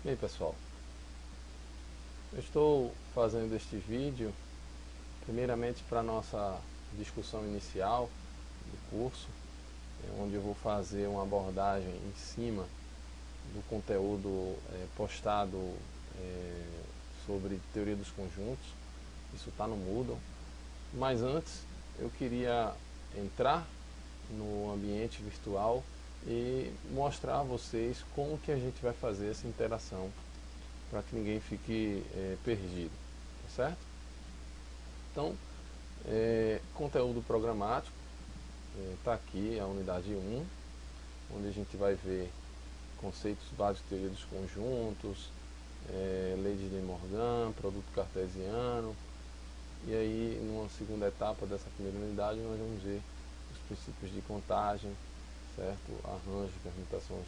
E aí pessoal, eu estou fazendo este vídeo primeiramente para nossa discussão inicial do curso, onde eu vou fazer uma abordagem em cima do conteúdo postado sobre teoria dos conjuntos. Isso está no Moodle, mas antes eu queria entrar no ambiente virtual e mostrar a vocês como que a gente vai fazer essa interação para que ninguém fique perdido, tá certo? Então, conteúdo programático, está aqui a unidade 1, onde a gente vai ver conceitos básicos de teoria dos conjuntos, lei de De Morgan, produto cartesiano, e aí numa segunda etapa dessa primeira unidade nós vamos ver os princípios de contagem, certo? Arranjo, permutações,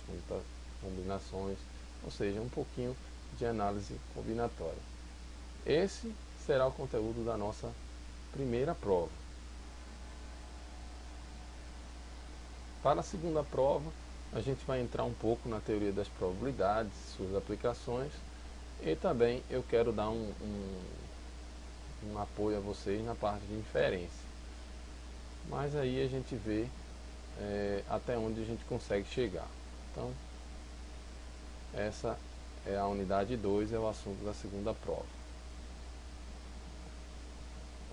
combinações, ou seja, um pouquinho de análise combinatória. Esse será o conteúdo da nossa primeira prova. Para a segunda prova, a gente vai entrar um pouco na teoria das probabilidades, suas aplicações, e também eu quero dar um apoio a vocês na parte de inferência. Mas aí a gente vê até onde a gente consegue chegar. Então, essa é a unidade 2, é o assunto da segunda prova.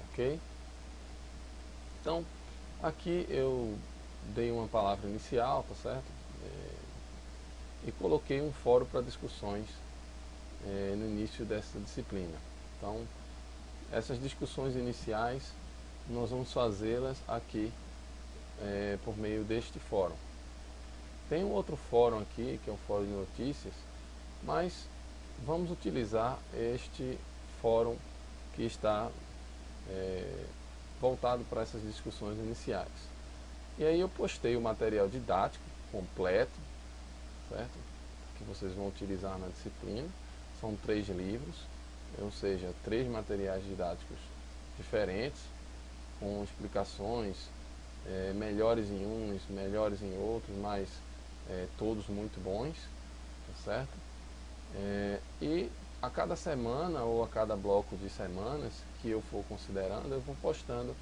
Ok? Então, aqui eu dei uma palavra inicial, tá certo? E coloquei um fórum para discussões no início dessa disciplina. Então, essas discussões iniciais nós vamos fazê-las aqui por meio deste fórum. Tem um outro fórum aqui, que é o fórum de notícias, mas vamos utilizar este fórum que está voltado para essas discussões iniciais. E aí eu postei o material didático completo, certo? Que vocês vão utilizar na disciplina. São 3 livros, ou seja, 3 materiais didáticos diferentes, com explicações melhores em uns, melhores em outros, mas todos muito bons, tá certo? E a cada semana ou a cada bloco de semanas que eu for considerando, eu vou postando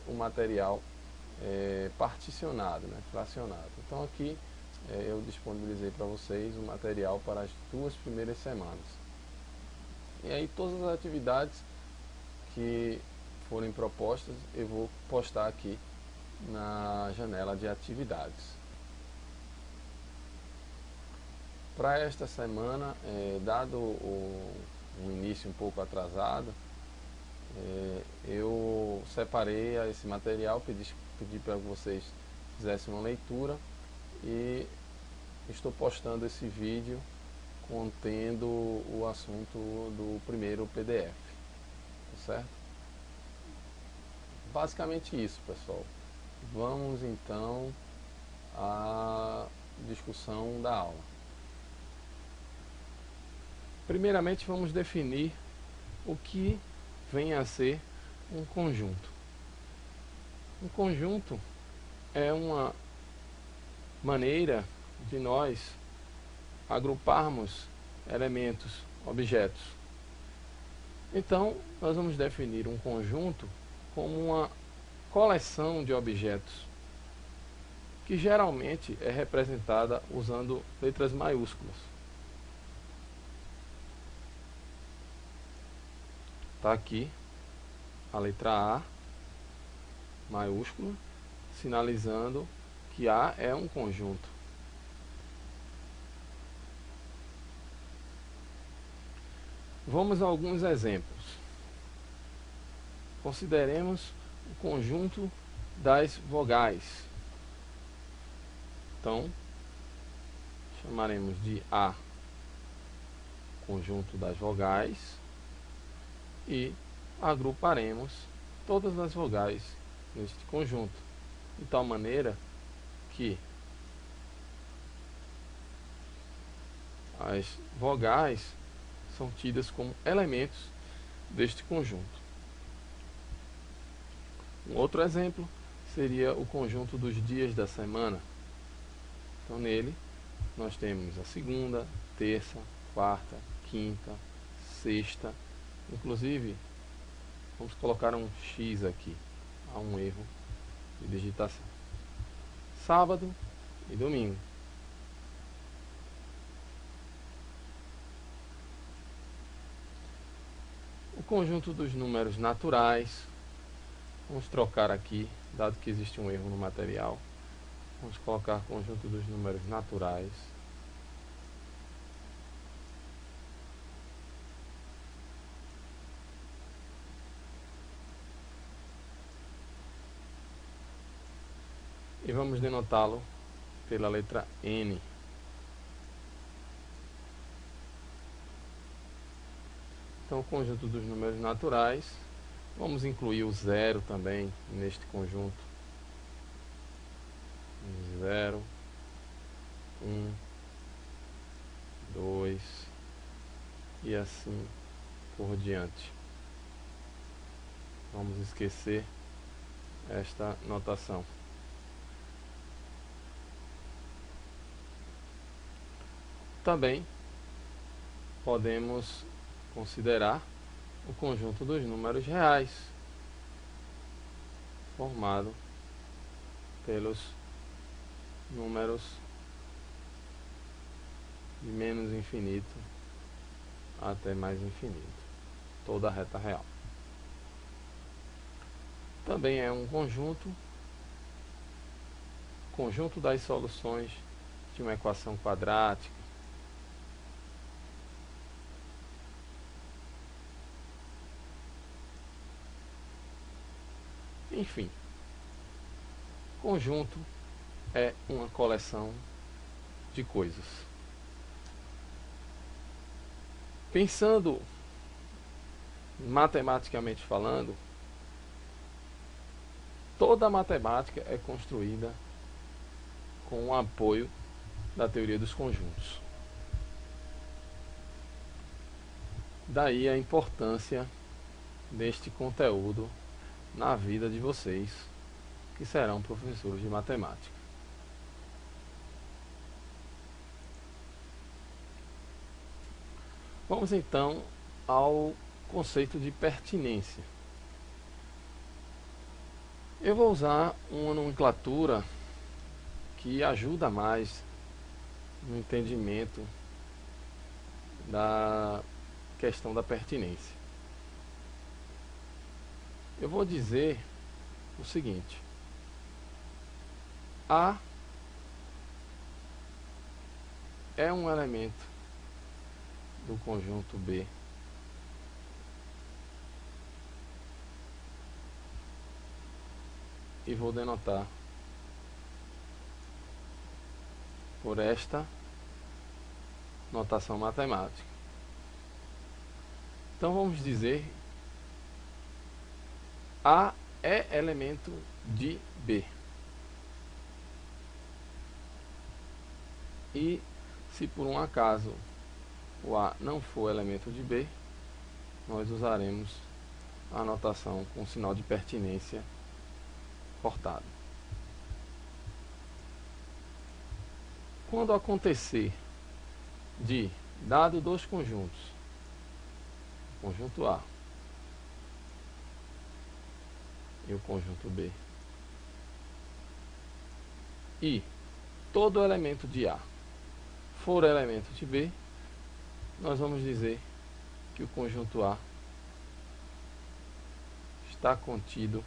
o material particionado, né, fracionado. Então aqui eu disponibilizei para vocês o material para as 2 primeiras semanas. E aí todas as atividades que forem propostas eu vou postar aqui na janela de atividades. Para esta semana, dado um início um pouco atrasado, eu separei esse material, pedi para que vocês fizessem uma leitura e estou postando esse vídeo contendo o assunto do primeiro PDF, tá certo? Basicamente isso, pessoal. Vamos então à discussão da aula. Primeiramente vamos definir o que vem a ser um conjunto. Um conjunto é uma maneira de nós agruparmos elementos, objetos. Então, nós vamos definir um conjunto como uma coleção de objetos, que geralmente é representada usando letras maiúsculas. Está aqui a letra A maiúscula, sinalizando que A é um conjunto. Vamos a alguns exemplos. Consideremos o conjunto das vogais. Então, chamaremos de A conjunto das vogais e agruparemos todas as vogais neste conjunto, de tal maneira que as vogais são tidas como elementos deste conjunto. Um outro exemplo seria o conjunto dos dias da semana. Então nele nós temos a segunda, terça, quarta, quinta, sexta. Inclusive, vamos colocar um X aqui. Há um erro de digitação. Sábado e domingo. O conjunto dos números naturais. Vamos trocar aqui, dado que existe um erro no material. Vamos colocar conjunto dos números naturais. E vamos denotá-lo pela letra N. Então, o conjunto dos números naturais, vamos incluir o zero também neste conjunto. 0, 1, 2 e assim por diante. Vamos esquecer esta notação. Também podemos considerar o conjunto dos números reais, formado pelos números de menos infinito até mais infinito, toda a reta real. Também é um conjunto das soluções de uma equação quadrática. Enfim, conjunto é uma coleção de coisas. Pensando matematicamente falando, toda a matemática é construída com o apoio da teoria dos conjuntos. Daí a importância deste conteúdo na vida de vocês, que serão professores de matemática. Vamos então ao conceito de pertinência. Eu vou usar uma nomenclatura que ajuda mais no entendimento da questão da pertinência. Eu vou dizer o seguinte: A é um elemento do conjunto B e vou denotar por esta notação matemática. Então vamos dizer A é elemento de B. E se por um acaso o A não for elemento de B, nós usaremos a notação com sinal de pertinência cortado. Quando acontecer de, dado dois conjuntos, o conjunto A e o conjunto B, e todo elemento de A for elemento de B, nós vamos dizer que o conjunto A está contido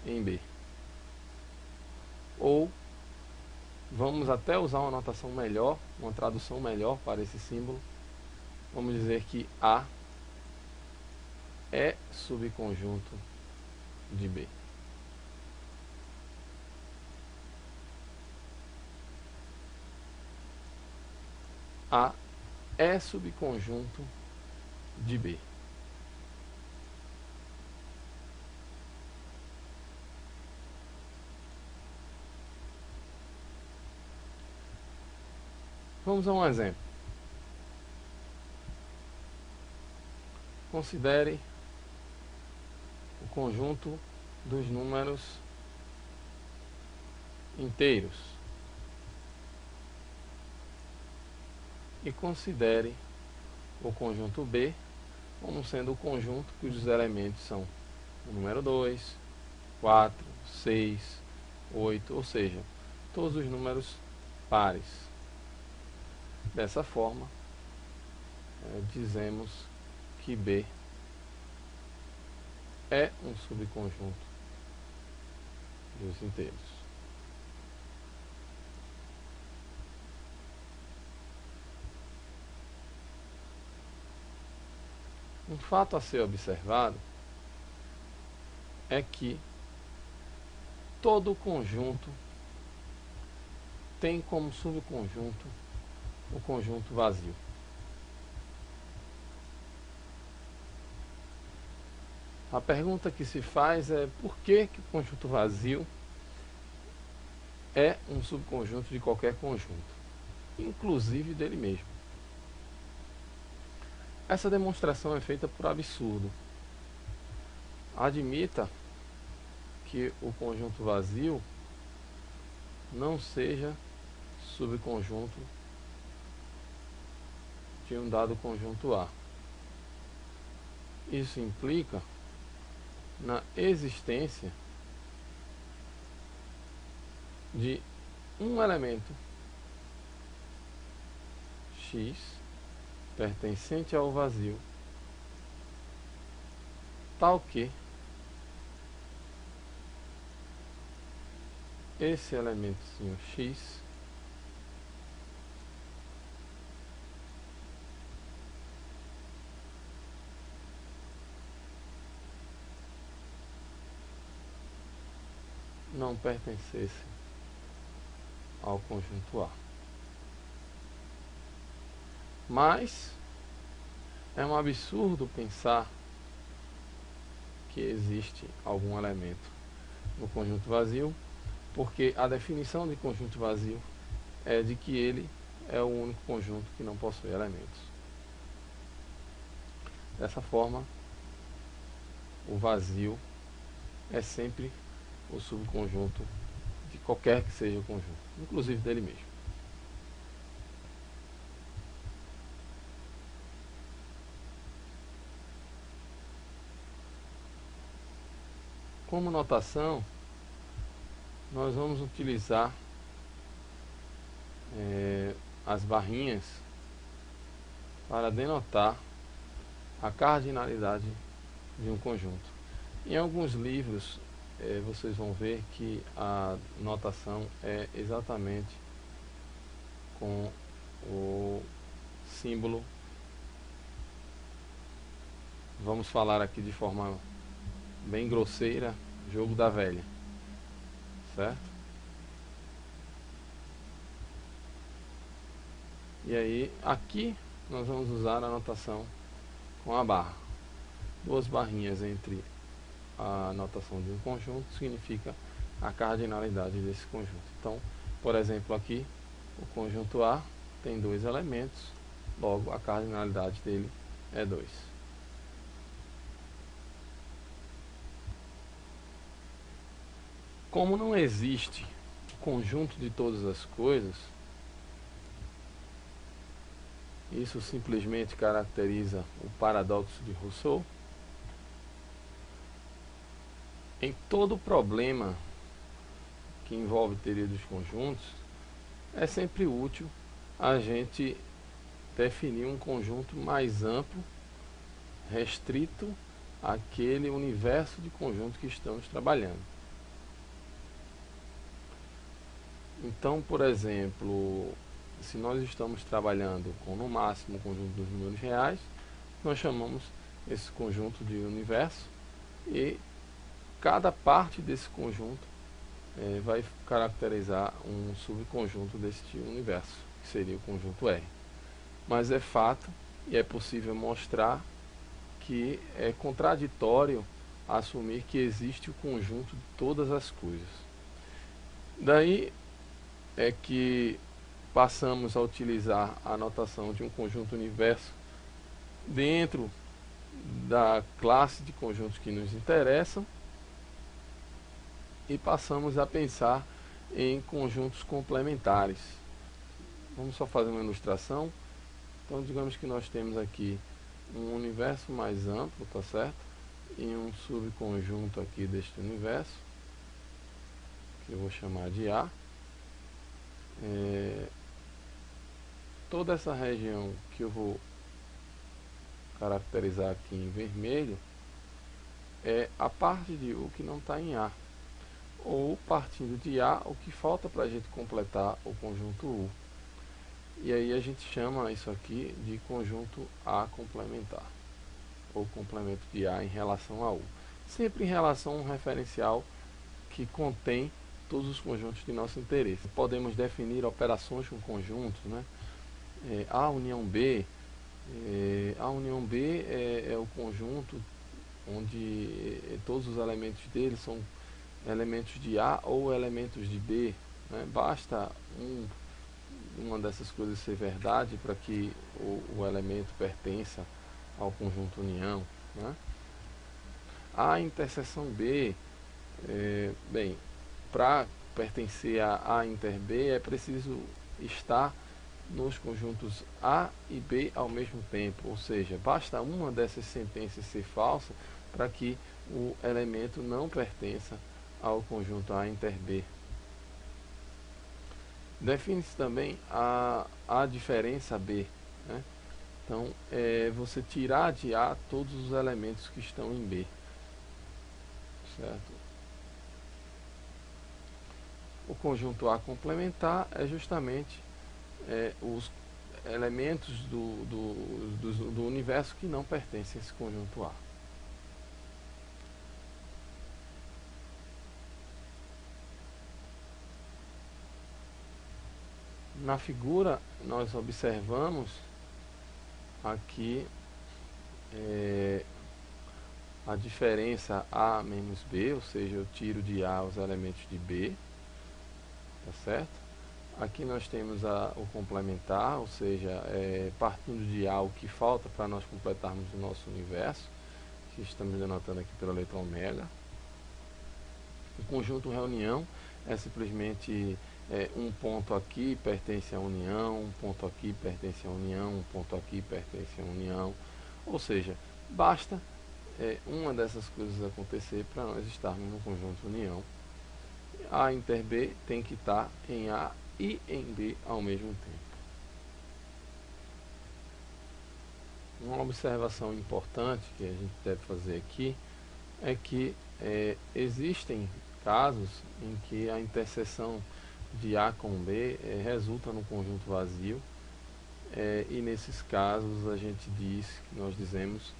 em B. Ou vamos até usar uma notação melhor, uma tradução melhor para esse símbolo. Vamos dizer que A é subconjunto de B. A é subconjunto de B. Vamos a um exemplo. Considere o conjunto dos números inteiros e considere o conjunto B como sendo o conjunto cujos elementos são o número 2, 4, 6, 8, ou seja, todos os números pares. Dessa forma, dizemos que B é um subconjunto dos inteiros. Um fato a ser observado é que todo conjunto tem como subconjunto o conjunto vazio. A pergunta que se faz é por que o conjunto vazio é um subconjunto de qualquer conjunto, inclusive dele mesmo. Essa demonstração é feita por absurdo. Admita que o conjunto vazio não seja subconjunto de um dado conjunto A. Isso implica na existência de um elemento X pertencente ao vazio, tal que esse elementozinho X não pertencesse ao conjunto A. Mas é um absurdo pensar que existe algum elemento no conjunto vazio, porque a definição de conjunto vazio é de que ele é o único conjunto que não possui elementos. Dessa forma, o vazio é sempre o subconjunto de qualquer que seja o conjunto, inclusive dele mesmo. Como notação, nós vamos utilizar as barrinhas para denotar a cardinalidade de um conjunto. Em alguns livros vocês vão ver que a notação é exatamente com o símbolo, vamos falar aqui de forma bem grosseira, jogo da velha, certo? E aí, aqui nós vamos usar a notação com a barra. Duas barrinhas entre a notação de um conjunto significa a cardinalidade desse conjunto. Então, por exemplo, aqui, o conjunto A tem dois elementos, logo a cardinalidade dele é 2. Como não existe conjunto de todas as coisas, isso simplesmente caracteriza o paradoxo de Rousseau. Em todo problema que envolve teoria dos conjuntos, é sempre útil a gente definir um conjunto mais amplo, restrito àquele universo de conjuntos que estamos trabalhando. Então, por exemplo, se nós estamos trabalhando com no máximo o conjunto dos números reais, nós chamamos esse conjunto de universo, e cada parte desse conjunto vai caracterizar um subconjunto deste universo, que seria o conjunto R. Mas é fato e é possível mostrar que é contraditório assumir que existe o conjunto de todas as coisas. Daí é que passamos a utilizar a notação de um conjunto universo dentro da classe de conjuntos que nos interessam, e passamos a pensar em conjuntos complementares. Vamos só fazer uma ilustração. Então digamos que nós temos aqui um universo mais amplo, tá certo? E um subconjunto aqui deste universo, que eu vou chamar de A. Toda essa região que eu vou caracterizar aqui em vermelho é a parte de U que não está em A, ou partindo de A, o que falta para a gente completar o conjunto U. E aí a gente chama isso aqui de conjunto A complementar, ou complemento de A em relação a U. Sempre em relação a um referencial que contém todos os conjuntos de nosso interesse. Podemos definir operações com conjuntos, né? A união B, é o conjunto onde todos os elementos dele são elementos de A ou elementos de B, né? Basta uma dessas coisas ser verdade para que o elemento pertença ao conjunto união, né? A interseção B, bem, para pertencer a A inter B é preciso estar nos conjuntos A e B ao mesmo tempo, ou seja, basta uma dessas sentenças ser falsa para que o elemento não pertença ao conjunto A inter B. Define-se também a diferença B, né? Então, você tirar de A todos os elementos que estão em B, certo? O conjunto A complementar é justamente os elementos do universo que não pertencem a esse conjunto A. Na figura, nós observamos aqui a diferença A menos B, ou seja, eu tiro de A os elementos de B, tá certo? Aqui nós temos o complementar, ou seja, partindo de A o que falta para nós completarmos o nosso universo, que estamos denotando aqui pela letra ômega. O conjunto reunião é simplesmente um ponto aqui pertence à união, um ponto aqui pertence à união, um ponto aqui pertence à união, ou seja, basta uma dessas coisas acontecer para nós estarmos no conjunto união. A inter B tem que estar em A e em B ao mesmo tempo. Uma observação importante que a gente deve fazer aqui é que existem casos em que a interseção de A com B resulta num conjunto vazio, e nesses casos nós dizemos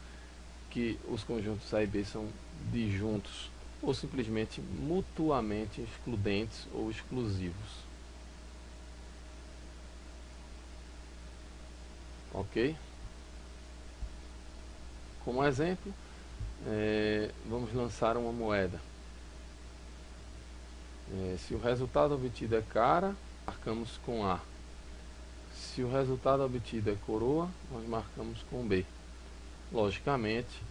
que os conjuntos A e B são disjuntos ou simplesmente mutuamente excludentes ou exclusivos. Ok? Como exemplo, vamos lançar uma moeda. Se o resultado obtido é cara, marcamos com A. Se o resultado obtido é coroa, nós marcamos com B. Logicamente,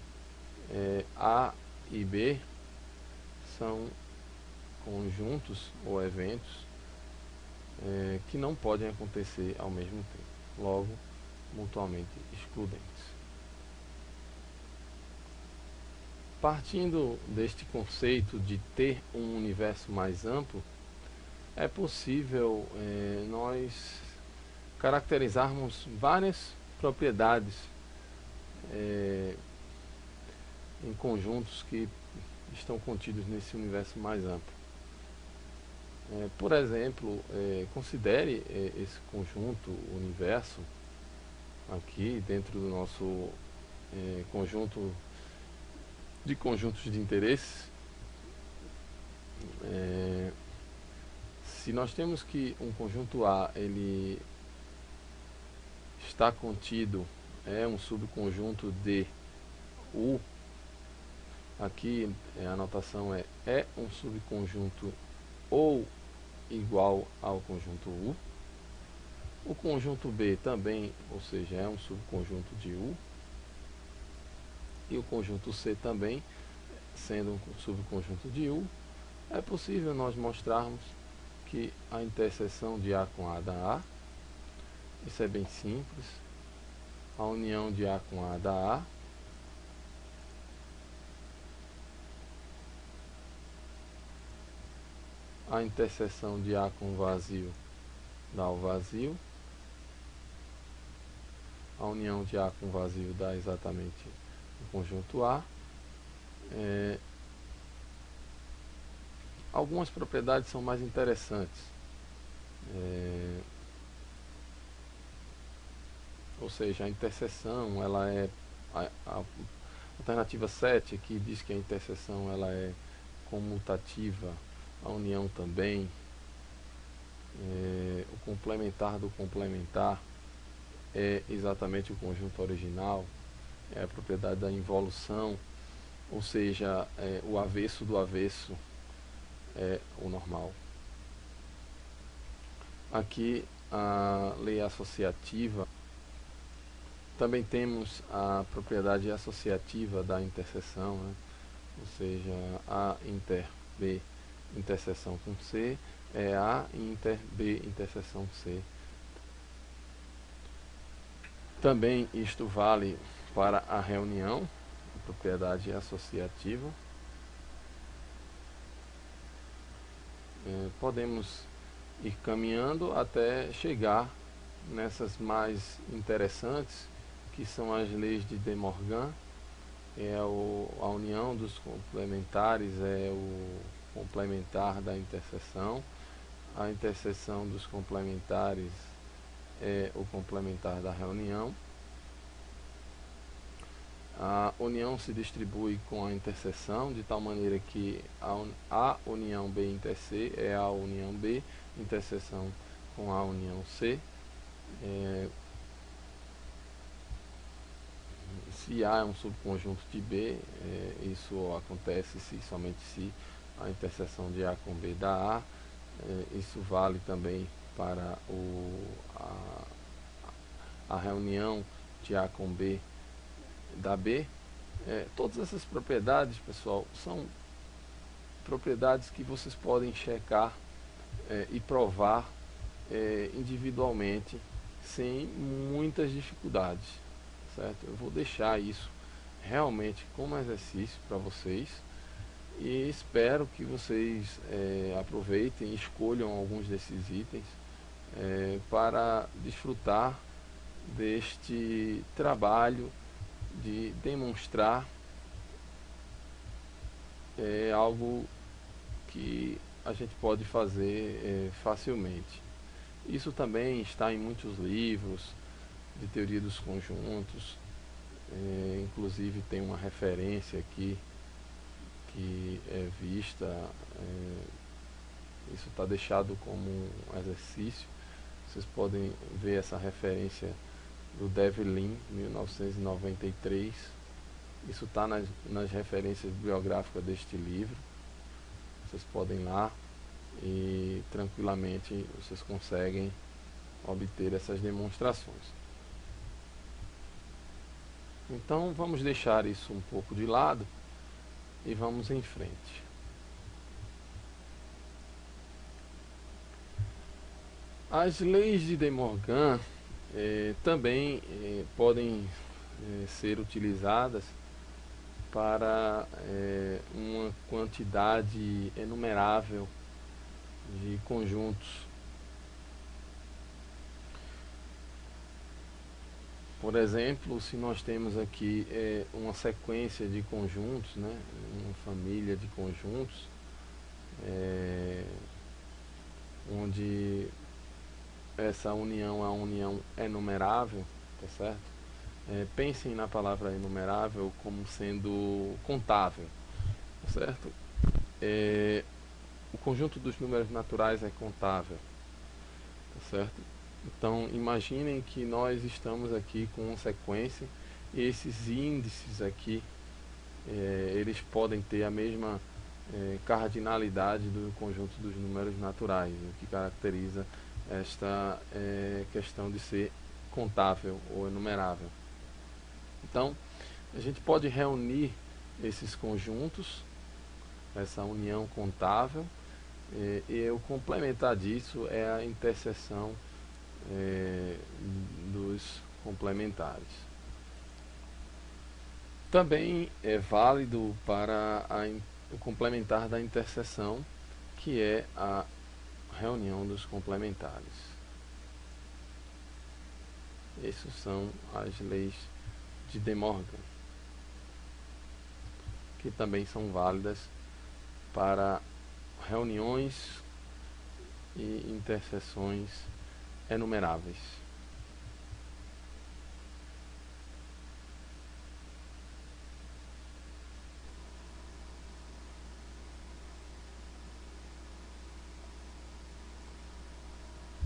A e B são conjuntos ou eventos que não podem acontecer ao mesmo tempo, logo, mutuamente excludentes. Partindo deste conceito de ter um universo mais amplo, é possível nós caracterizarmos várias propriedades em conjuntos que estão contidos nesse universo mais amplo. Por exemplo, considere esse conjunto, universo, aqui dentro do nosso conjunto de conjuntos de interesses. Se nós temos que um conjunto A ele está contido, um subconjunto de U, aqui a anotação é um subconjunto ou igual ao conjunto U. O conjunto B também, ou seja, é um subconjunto de U. E o conjunto C também, sendo um subconjunto de U, é possível nós mostrarmos que a interseção de A com A dá A. Isso é bem simples. a união de A com A dá A, a interseção de A com vazio dá o vazio, a união de A com vazio dá exatamente o conjunto A. Algumas propriedades são mais interessantes, ou seja, a interseção ela é a alternativa 7 aqui diz que a interseção ela é comutativa, a união também, o complementar do complementar é exatamente o conjunto original, é a propriedade da involução, ou seja, o avesso do avesso é o normal. Aqui a lei associativa, também temos a propriedade associativa da interseção, né? Ou seja, A inter B interseção com C é A inter B interseção C. Também isto vale para a reunião, a propriedade associativa. Podemos ir caminhando até chegar nessas mais interessantes, que são as leis de De Morgan. A união dos complementares é o complementar da interseção, a interseção dos complementares é o complementar da reunião. A união se distribui com a interseção, de tal maneira que a união B inter C é a união B, interseção com a união C. Se A é um subconjunto de B, isso acontece somente se a interseção de A com B dá A. Isso vale também para a reunião de A com B da B. Todas essas propriedades, pessoal, são propriedades que vocês podem checar e provar individualmente sem muitas dificuldades, certo? Eu vou deixar isso realmente como exercício para vocês e espero que vocês aproveitem e escolham alguns desses itens para desfrutar deste trabalho de demonstrar algo que a gente pode fazer facilmente. Isso também está em muitos livros de teoria dos conjuntos, inclusive tem uma referência aqui que é vista, isso está deixado como um exercício. Vocês podem ver essa referência do Devlin, 1993. Isso está nas referências bibliográficas deste livro. Vocês podem ir lá e tranquilamente vocês conseguem obter essas demonstrações. Então vamos deixar isso um pouco de lado e vamos em frente. As leis de De Morgan também podem ser utilizadas para uma quantidade enumerável de conjuntos. Por exemplo, se nós temos aqui uma sequência de conjuntos, né, uma família de conjuntos, onde essa união é uma união enumerável, tá certo? Pensem na palavra enumerável como sendo contável, tá certo? O conjunto dos números naturais é contável, tá certo? Então imaginem que nós estamos aqui com uma sequência e esses índices aqui, eles podem ter a mesma cardinalidade do conjunto dos números naturais, o que caracteriza esta questão de ser contável ou enumerável. Então, a gente pode reunir esses conjuntos, essa união contável, e o complementar disso é a interseção dos complementares. Também é válido para o complementar da interseção, que é a reunião dos complementares. Essas são as leis de De Morgan, que também são válidas para reuniões e interseções enumeráveis.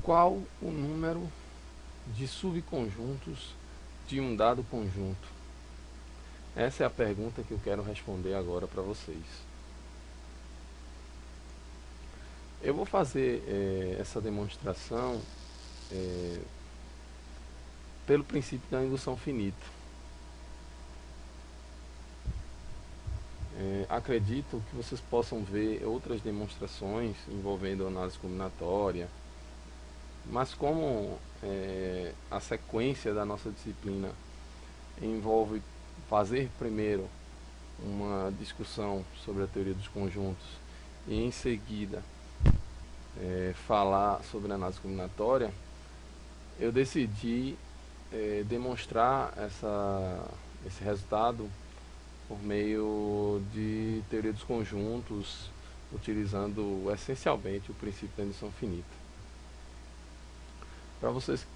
Qual o número de subconjuntos de um dado conjunto? Essa é a pergunta que eu quero responder agora para vocês. Eu vou fazer essa demonstração pelo princípio da indução finita. Acredito que vocês possam ver outras demonstrações envolvendo análise combinatória, mas como a sequência da nossa disciplina envolve fazer primeiro uma discussão sobre a teoria dos conjuntos e em seguida falar sobre a análise combinatória, eu decidi demonstrar esse resultado por meio de teoria dos conjuntos, utilizando essencialmente o princípio da indução finita.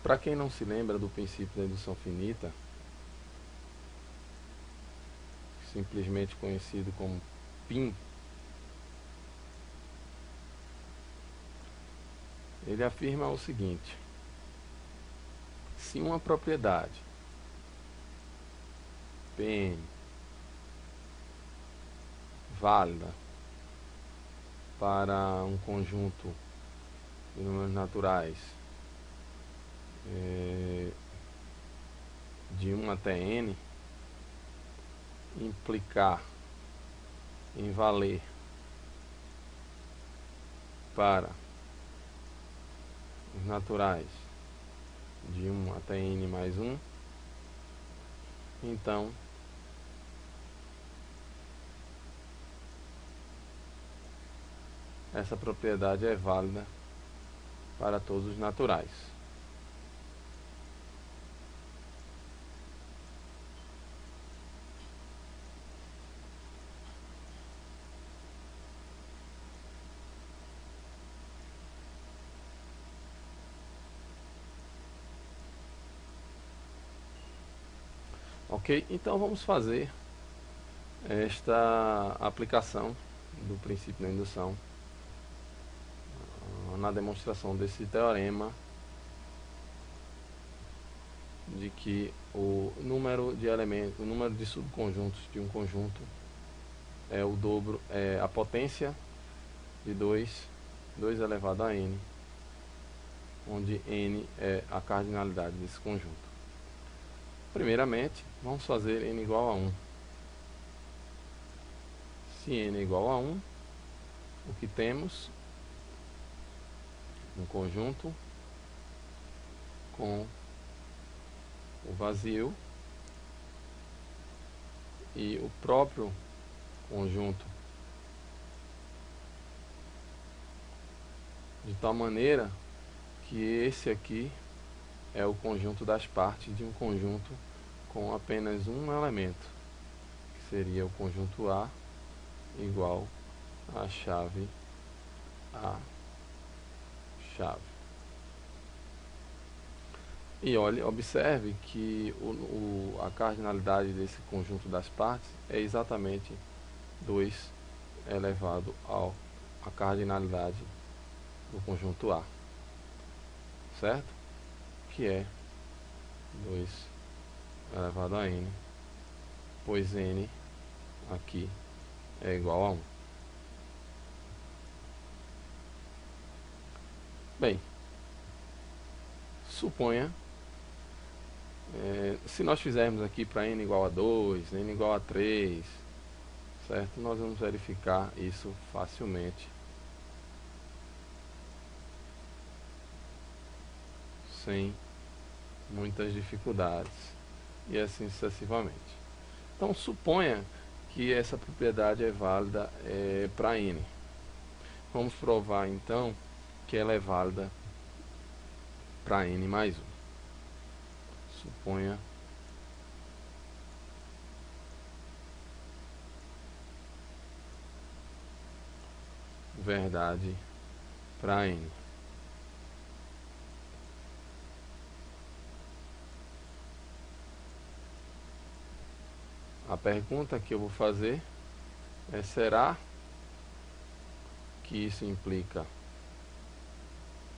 Para quem não se lembra do princípio da indução finita, simplesmente conhecido como PIN, ele afirma o seguinte: se uma propriedade Pn válida para um conjunto de números naturais de 1 até n, implicar em valer para os naturais de 1 até n mais 1, então essa propriedade é válida para todos os naturais. Ok? Então vamos fazer esta aplicação do princípio da indução na demonstração desse teorema de que o número de elementos, o número de subconjuntos de um conjunto é o dobro, é a potência de 2 elevado a n, onde n é a cardinalidade desse conjunto. Primeiramente, vamos fazer n igual a 1. Se n é igual a 1, o que temos? Um conjunto com o vazio e o próprio conjunto, de tal maneira que esse aqui é o conjunto das partes de um conjunto com apenas um elemento, que seria o conjunto A igual a chave A chave. E observe que a cardinalidade desse conjunto das partes é exatamente 2 elevado à cardinalidade do conjunto A, certo? Que é 2 elevado a n, pois n aqui é igual a 1. Bem, suponha, se nós fizermos aqui para n igual a 2, n igual a 3, certo? Nós vamos verificar isso facilmente, sem muitas dificuldades, e assim sucessivamente. Então suponha que essa propriedade é válida para n. Vamos provar então que ela é válida para n mais 1. Suponha verdade para n. A pergunta que eu vou fazer é: será que isso implica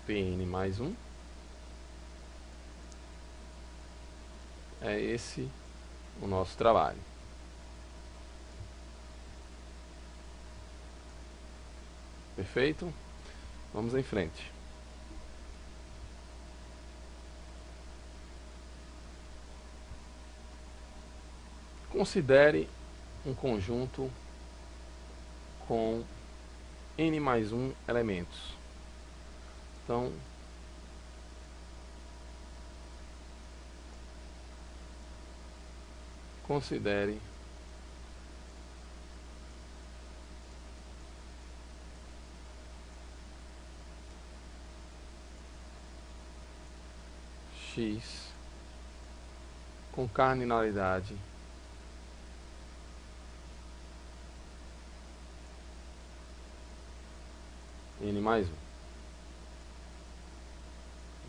Pn mais 1? É esse o nosso trabalho. Perfeito? Vamos em frente. Considere um conjunto com n mais 1 elementos. Então, considere x com cardinalidade n mais 1.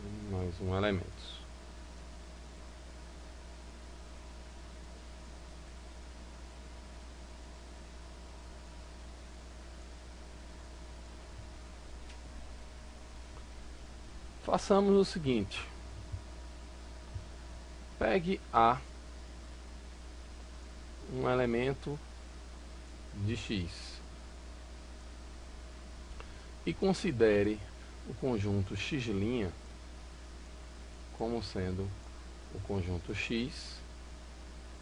N mais 1 elementos. Façamos o seguinte: pegue A, um elemento de x, e considere o conjunto x' como sendo o conjunto x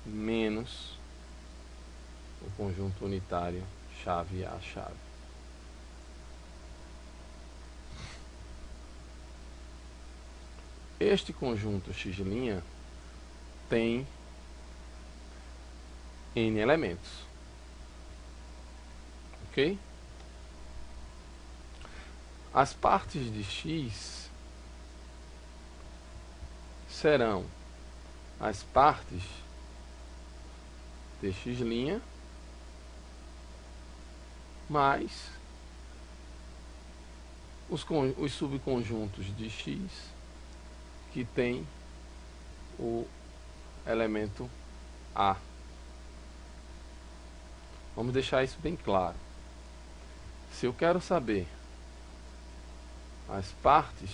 menos o conjunto unitário chave A chave. Este conjunto x' tem n elementos, ok? As partes de x serão as partes de x' mais os subconjuntos de x que tem o elemento A. Vamos deixar isso bem claro. Se eu quero saber as partes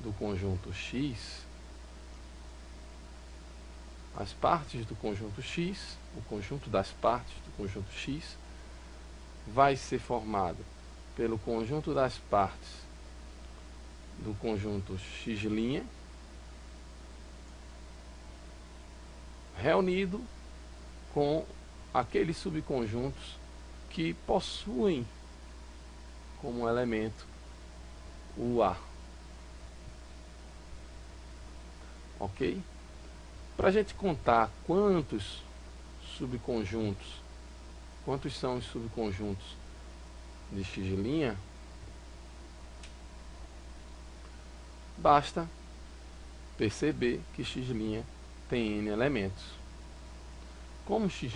do conjunto x, as partes do conjunto x, o conjunto das partes do conjunto x, vai ser formado pelo conjunto das partes do conjunto x' reunido com aqueles subconjuntos que possuem como elemento o A. Ok? Para a gente contar quantos subconjuntos, quantos são os subconjuntos de x', basta perceber que x' tem n elementos. Como x'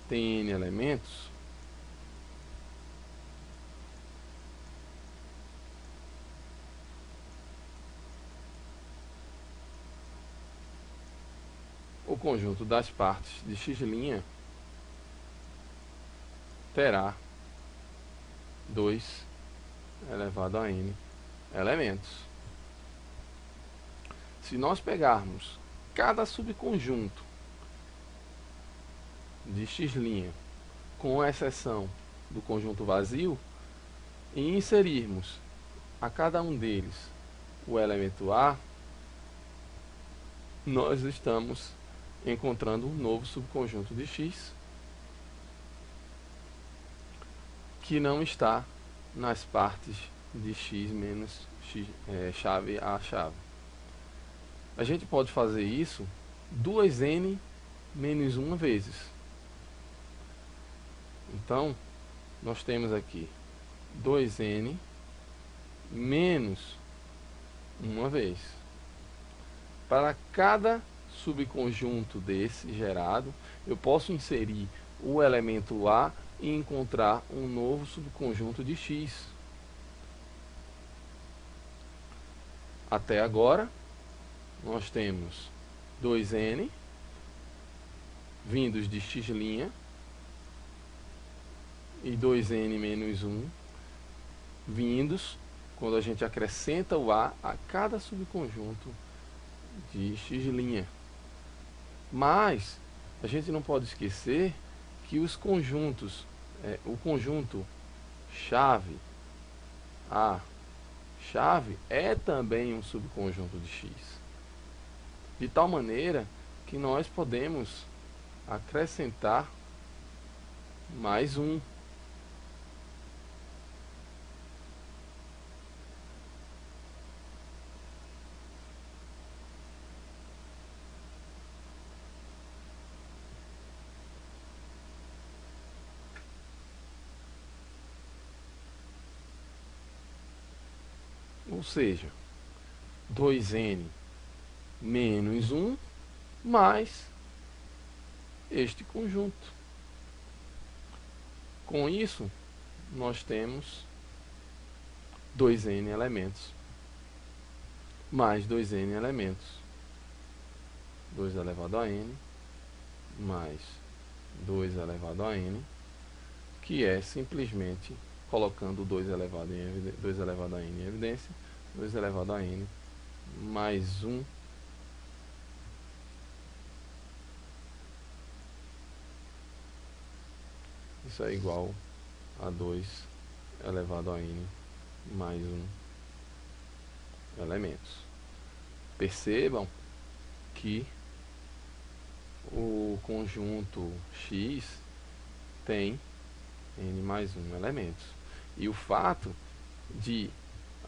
tem n elementos, o conjunto das partes de x' terá 2 elevado a n elementos. Se nós pegarmos cada subconjunto de x', com exceção do conjunto vazio, e inserirmos a cada um deles o elemento A, nós estamos encontrando um novo subconjunto de x que não está nas partes de x menos x, chave A chave. A gente pode fazer isso 2n menos 1 vezes. Então, nós temos aqui 2n menos 1 vez. Para cada subconjunto desse gerado, eu posso inserir o elemento A e encontrar um novo subconjunto de x. Até agora, nós temos 2n vindos de x' e 2n menos 1 vindos quando a gente acrescenta o A a cada subconjunto de x'. Mas a gente não pode esquecer que os conjuntos, o conjunto chave A chave é também um subconjunto de x. De tal maneira que nós podemos acrescentar mais um. Ou seja, 2n menos 1 mais este conjunto. Com isso, nós temos 2n elementos mais 2n elementos. 2 elevado a n mais 2 elevado a n, que é simplesmente colocando 2 elevado a n em evidência, 2 elevado a n mais 1 isso é igual a 2 elevado a n mais 1 elementos. Percebam que o conjunto x tem n mais 1 elementos. E o fato de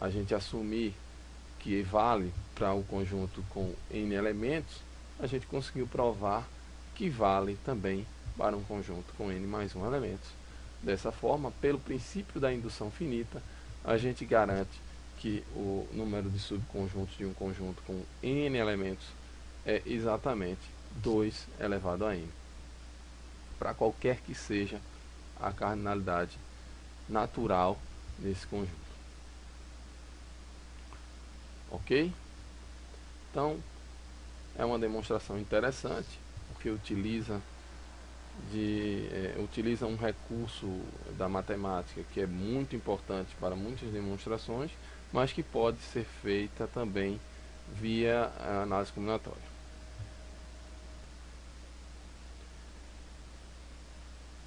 a gente assumir que vale para o conjunto com n elementos, a gente conseguiu provar que vale também para um conjunto com n mais 1 elementos. Dessa forma, pelo princípio da indução finita, a gente garante que o número de subconjuntos de um conjunto com n elementos é exatamente 2 elevado a n, para qualquer que seja a cardinalidade natural desse conjunto. Ok? Então, é uma demonstração interessante, porque utiliza um recurso da matemática que é muito importante para muitas demonstrações, mas que pode ser feita também via análise combinatória.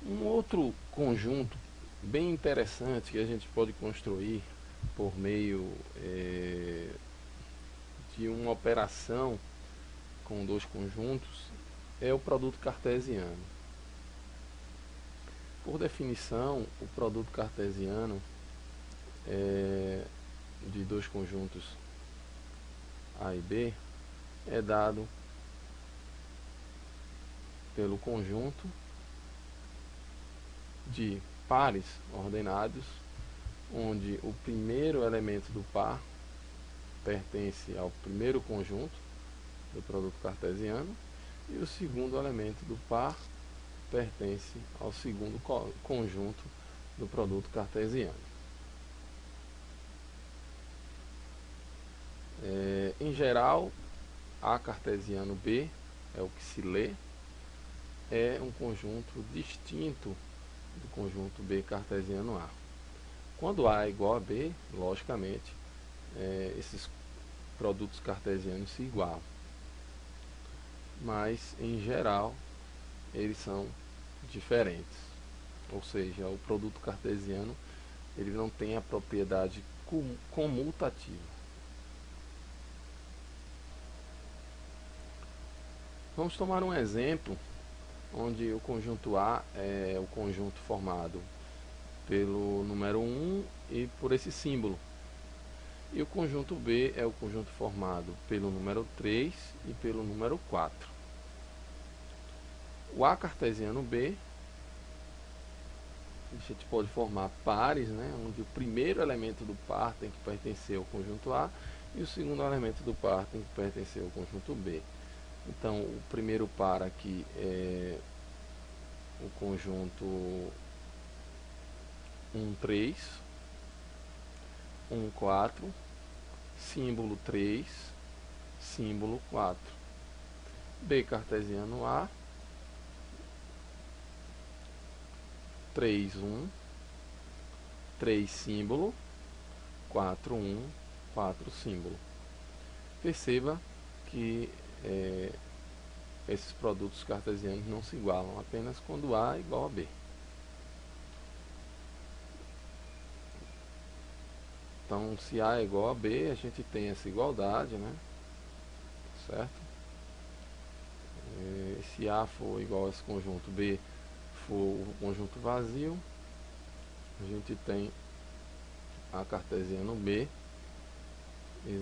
Um outro conjunto bem interessante que a gente pode construir por meio de uma operação com dois conjuntos é o produto cartesiano. Por definição, o produto cartesiano de dois conjuntos A e B é dado pelo conjunto de pares ordenados, onde o primeiro elemento do par pertence ao primeiro conjunto do produto cartesiano e o segundo elemento do par pertence ao segundo conjunto do produto cartesiano. Em geral, A cartesiano B é o que se lê, é um conjunto distinto do conjunto B cartesiano A. Quando A é igual a B, logicamente, esses produtos cartesianos se igualam. Mas, em geral, eles são diferentes. Ou seja, o produto cartesiano ele não tem a propriedade comutativa. Vamos tomar um exemplo onde o conjunto A é o conjunto formado pelo número 1 e por esse símbolo. E o conjunto B é o conjunto formado pelo número 3 e pelo número 4. O A cartesiano B, a gente pode formar pares, né, onde o primeiro elemento do par tem que pertencer ao conjunto A e o segundo elemento do par tem que pertencer ao conjunto B. Então, o primeiro par aqui é o conjunto 1, 3, 1, 4, símbolo 3, símbolo 4. B cartesiano A, 3, 1, 3 símbolo, 4, 1, 4 símbolo. Perceba que esses produtos cartesianos não se igualam apenas quando A é igual a B. Então, se A é igual a B, a gente tem essa igualdade, né? Certo? Se A for igual a esse conjunto, B for o conjunto vazio, a gente tem A cartesiano B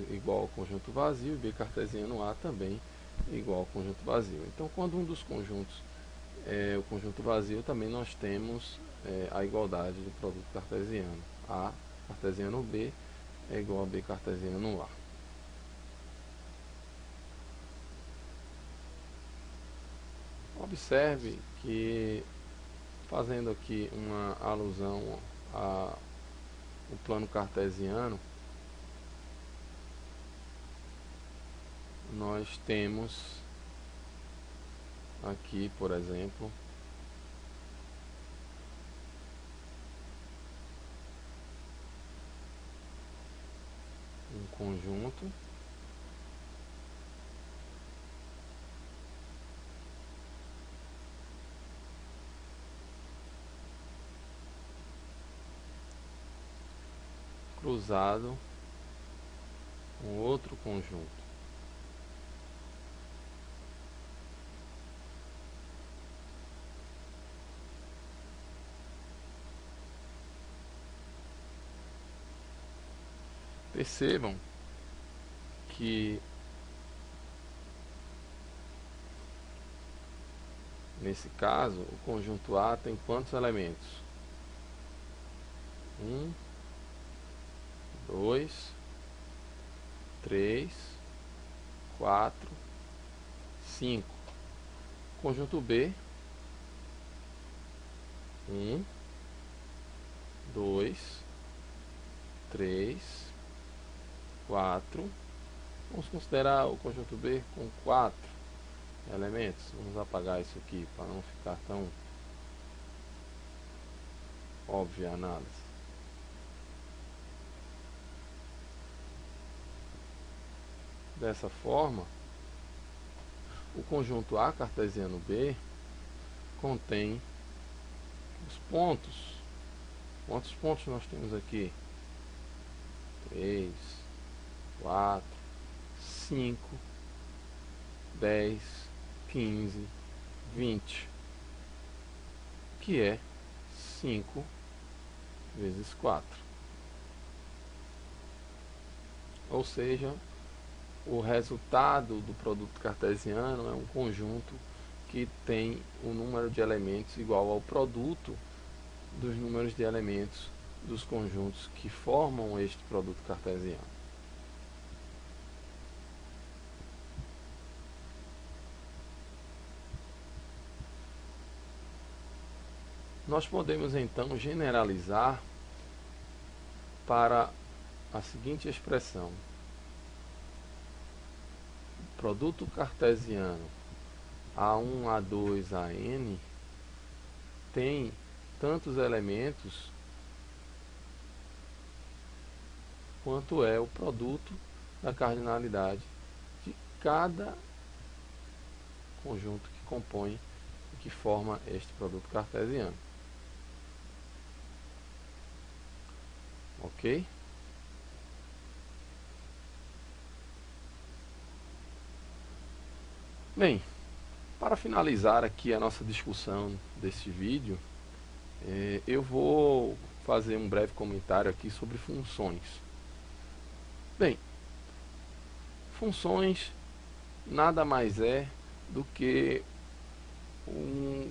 igual ao conjunto vazio e B cartesiano A também igual ao conjunto vazio. Então, quando um dos conjuntos é o conjunto vazio, também nós temos a igualdade do produto cartesiano. A cartesiano B é igual a B cartesiano A. Observe que, fazendo aqui uma alusão ao plano cartesiano, nós temos aqui, por exemplo, um conjunto cruzado com outro conjunto. Percebam que nesse caso o conjunto A tem quantos elementos? 1, 2, 3, 4, 5. Conjunto B, 1, 2, 3, 4. Vamos considerar o conjunto B com 4 elementos. Vamos apagar isso aqui para não ficar tão óbvia a análise. Dessa forma, o conjunto A cartesiano B contém os pontos. Quantos pontos nós temos aqui? 3, 4, 5, 10, 15, 20, que é 5 vezes 4. Ou seja, o resultado do produto cartesiano é um conjunto que tem o número de elementos igual ao produto dos números de elementos dos conjuntos que formam este produto cartesiano. Nós podemos então generalizar para a seguinte expressão: produto cartesiano A1, A2, AN tem tantos elementos quanto é o produto da cardinalidade de cada conjunto que compõe e que forma este produto cartesiano. Ok? Bem, para finalizar aqui a nossa discussão deste vídeo, eu vou fazer um breve comentário aqui sobre funções. Bem, funções nada mais é do que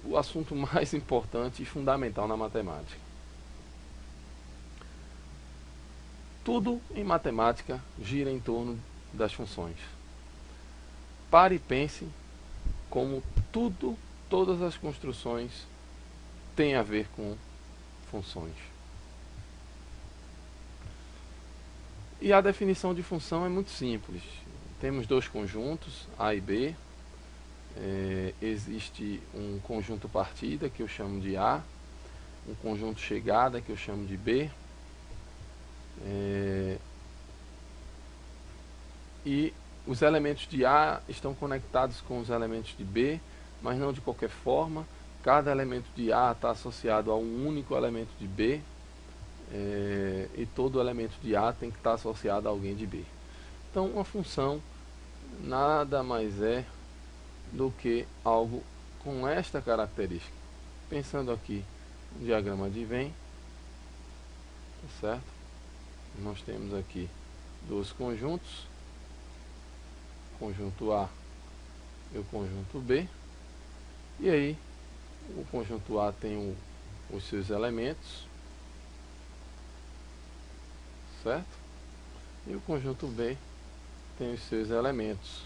o assunto mais importante e fundamental na matemática. Tudo em matemática gira em torno das funções. Pare e pense como todas as construções têm a ver com funções. E a definição de função é muito simples. Temos dois conjuntos, A e B. Existe um conjunto partida, que eu chamo de A, um conjunto chegada, que eu chamo de B, e os elementos de A estão conectados com os elementos de B, mas não de qualquer forma. Cada elemento de A está associado a um único elemento de B, e todo elemento de A tem que estar associado a alguém de B. Então, uma função nada mais é do que algo com esta característica. Pensando aqui no diagrama de Venn, tá certo? Nós temos aqui dois conjuntos, conjunto A e o conjunto B, e aí o conjunto A tem os seus elementos, certo? E o conjunto B tem os seus elementos.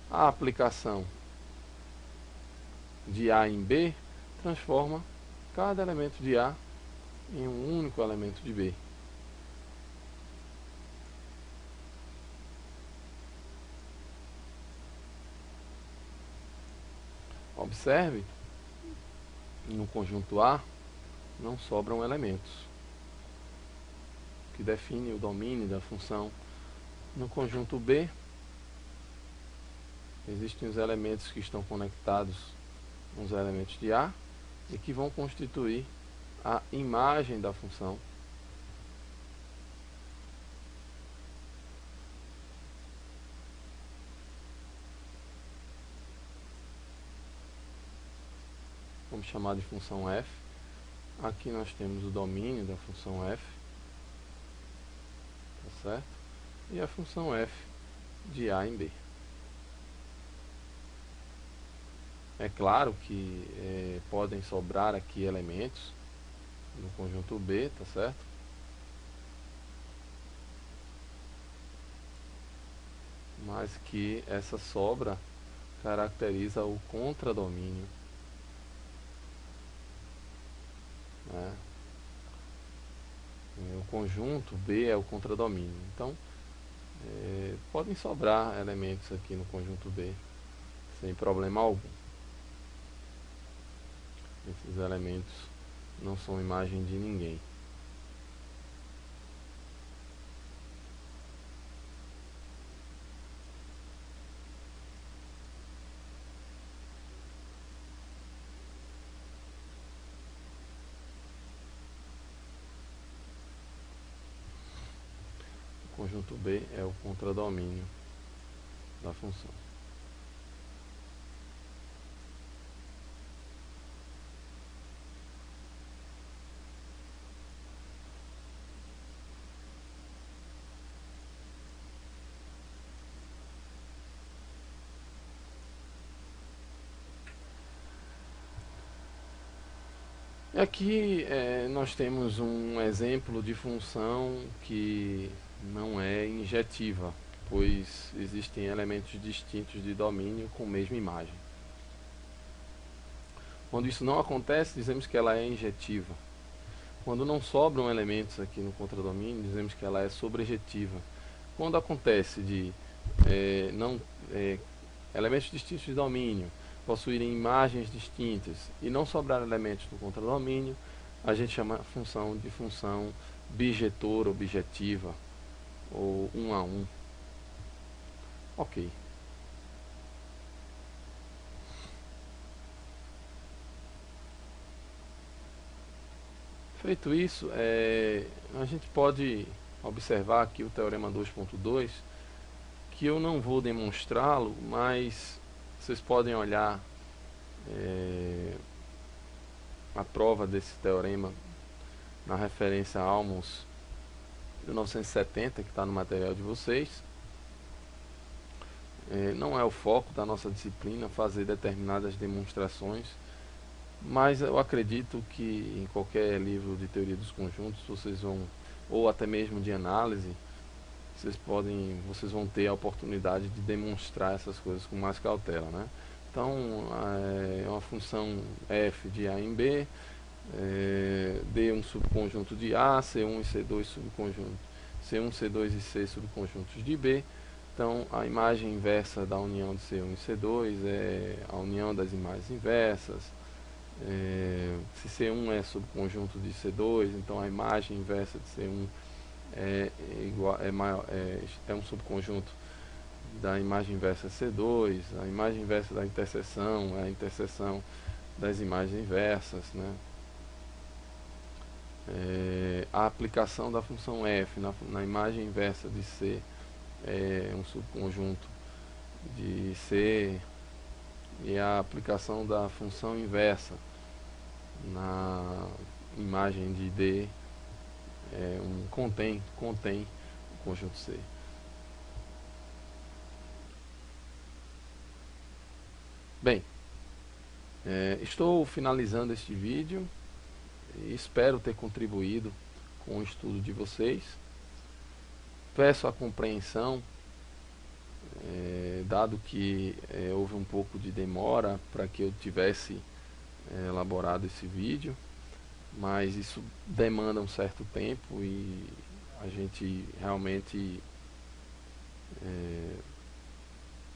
A aplicação de A em B transforma cada elemento de A em um único elemento de B. Observe, no conjunto A não sobram elementos, que define o domínio da função. No conjunto B, existem os elementos que estão conectados com os elementos de A e que vão constituir a imagem da função. Vamos chamar de função f. Aqui nós temos o domínio da função f, tá certo? E a função f de A em B. É claro que podem sobrar aqui elementos no conjunto B, tá certo? Mas que essa sobra caracteriza o contradomínio, né? O conjunto B é o contradomínio. Então, podem sobrar elementos aqui no conjunto B sem problema algum. Esses elementos não são imagem de ninguém. O conjunto B é o contradomínio da função. Aqui nós temos um exemplo de função que não é injetiva, pois existem elementos distintos de domínio com a mesma imagem. Quando isso não acontece, dizemos que ela é injetiva. Quando não sobram elementos aqui no contradomínio, dizemos que ela é sobrejetiva. Quando acontece de elementos distintos de domínio possuírem imagens distintas e não sobrar elementos do contradomínio, a gente chama a função de função bijetora, objetiva, ou 1 a 1. Ok. Feito isso, a gente pode observar aqui o teorema 2.2, que eu não vou demonstrá-lo, mas vocês podem olhar a prova desse teorema na referência Almos 1970, que está no material de vocês. Não é o foco da nossa disciplina fazer determinadas demonstrações, mas eu acredito que em qualquer livro de teoria dos conjuntos vocês vão, ou até mesmo de análise, vocês vão ter a oportunidade de demonstrar essas coisas com mais cautela, né? Então, é uma função f de A em B, D um subconjunto de A, C1 e C2 subconjunto, C1, C2 e C subconjuntos de B. Então, a imagem inversa da união de C1 e C2 é a união das imagens inversas. Se C1 é subconjunto de C2, então a imagem inversa de C1 é um subconjunto da imagem inversa C2. A imagem inversa da interseção é a interseção das imagens inversas, né? A aplicação da função f na imagem inversa de C é um subconjunto de C, e a aplicação da função inversa na imagem de D contém o conjunto C. Bem, estou finalizando este vídeo e espero ter contribuído com o estudo de vocês. Peço a compreensão, dado que houve um pouco de demora para que eu tivesse elaborado esse vídeo, mas isso demanda um certo tempo e a gente realmente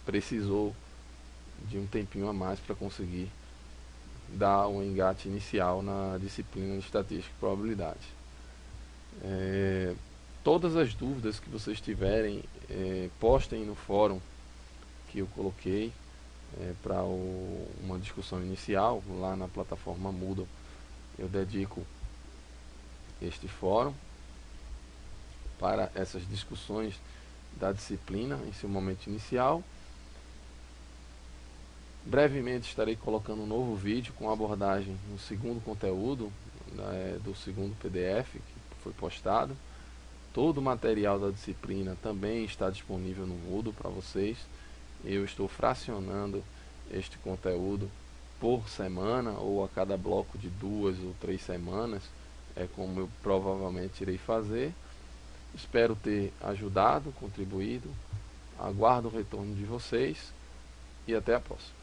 precisou de um tempinho a mais para conseguir dar um engate inicial na disciplina de estatística e probabilidade. Todas as dúvidas que vocês tiverem, postem no fórum que eu coloquei para uma discussão inicial lá na plataforma Moodle. Eu dedico este fórum para essas discussões da disciplina em seu momento inicial. Brevemente estarei colocando um novo vídeo com abordagem no segundo conteúdo do segundo PDF que foi postado. Todo o material da disciplina também está disponível no Moodle para vocês. Eu estou fracionando este conteúdo por semana ou a cada bloco de 2 ou 3 semanas, é como eu provavelmente irei fazer. Espero ter ajudado, contribuído. Aguardo o retorno de vocês e até a próxima.